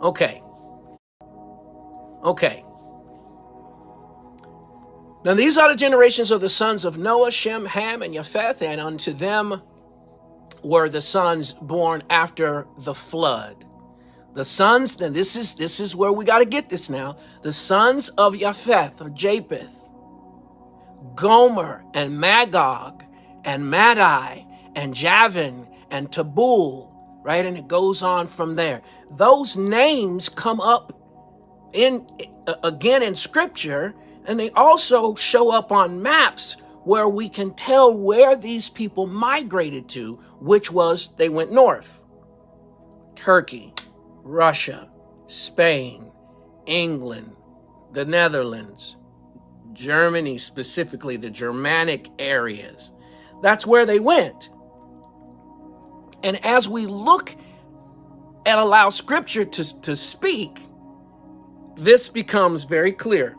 Okay. Now these are the generations of the sons of Noah, Shem, Ham, and Japheth, and unto them were the sons born after the flood. The sons, and this is where we got to get this now. The sons of Japheth, or Japheth, Gomer and Magog and Madai and Javan and Tabul, right? And it goes on from there. Those names come up again in scripture, and they also show up on maps where we can tell where these people migrated to, which was they went north. Turkey, Russia, Spain, England, the Netherlands, Germany, specifically the Germanic areas. That's where they went. And as we look and allow scripture to speak, this becomes very clear.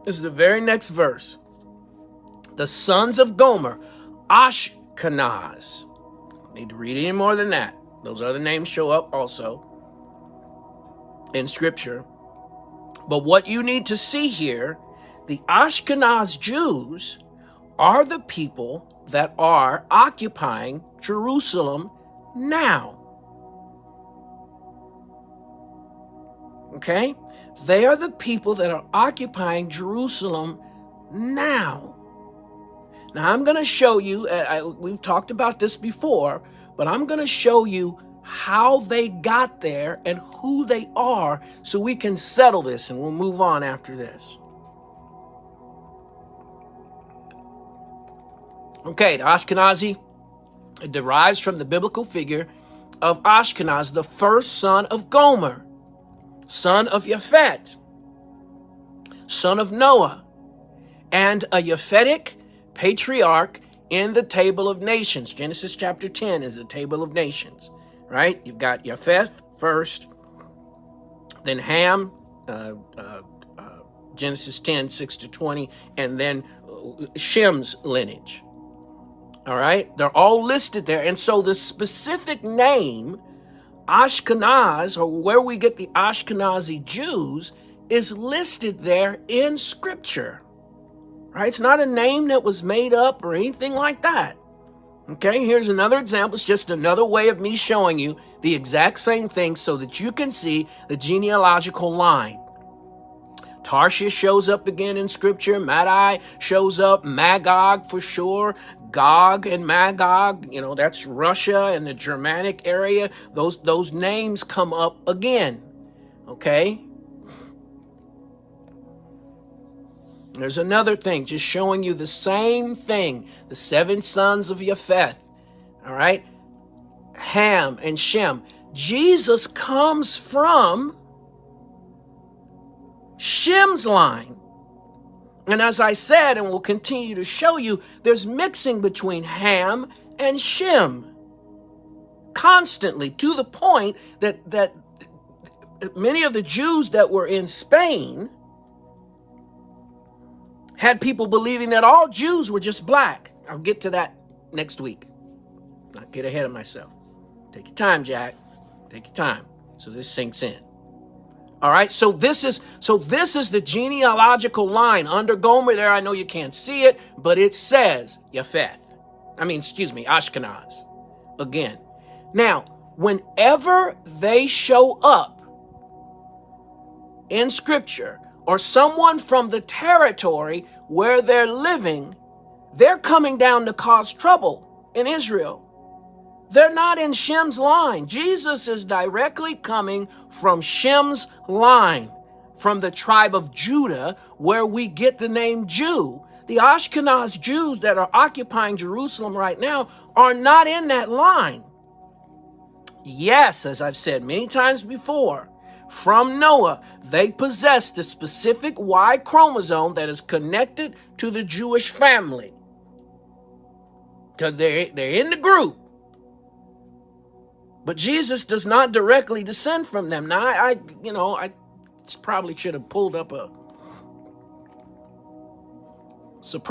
This is the very next verse. The sons of Gomer, Ashkenaz. Don't need to read any more than that. Those other names show up also in scripture. But what you need to see here, the Ashkenaz Jews are the people that are occupying Jerusalem now. Okay? They are the people that are occupying Jerusalem now. Now, I'm going to show you, we've talked about this before, but I'm going to show you how they got there and who they are so we can settle this, and we'll move on after this. Okay, the Ashkenazi, it derives from the biblical figure of Ashkenaz, the first son of Gomer, son of Japhet, son of Noah, and a Japhetic patriarch in the table of nations. Genesis chapter 10 is the table of nations, right? You've got Japheth first, then Ham, Genesis 10, 6-20, and then Shem's lineage. All right? They're all listed there. And so the specific name, Ashkenaz, or where we get the Ashkenazi Jews, is listed there in scripture. Right? It's not a name that was made up or anything like that. Okay, here's another example. It's just another way of me showing you the exact same thing so that you can see the genealogical line. Tarshish shows up again in scripture. Madai shows up. Magog for sure. Gog and Magog, that's Russia and the Germanic area. Those names come up again. Okay? There's another thing, just showing you the same thing. The 7 sons of Japheth. All right? Ham and Shem. Jesus comes from Shem's line. And as I said, and will continue to show you, there's mixing between Ham and Shem constantly, to the point that many of the Jews that were in Spain had people believing that all Jews were just black. I'll get to that next week. Not get ahead of myself. Take your time, Jack. Take your time so this sinks in. All right, so this is the genealogical line under Gomer there. I know you can't see it, but it says Ashkenaz again. Now, whenever they show up in scripture, or someone from the territory where they're living, they're coming down to cause trouble in Israel. They're not in Shem's line. Jesus is directly coming from Shem's line, from the tribe of Judah, where we get the name Jew. The Ashkenaz Jews that are occupying Jerusalem right now are not in that line. Yes, as I've said many times before, from Noah, they possess the specific Y chromosome that is connected to the Jewish family. Because they're in the group. But Jesus does not directly descend from them. Now, I probably should have pulled up a surprise.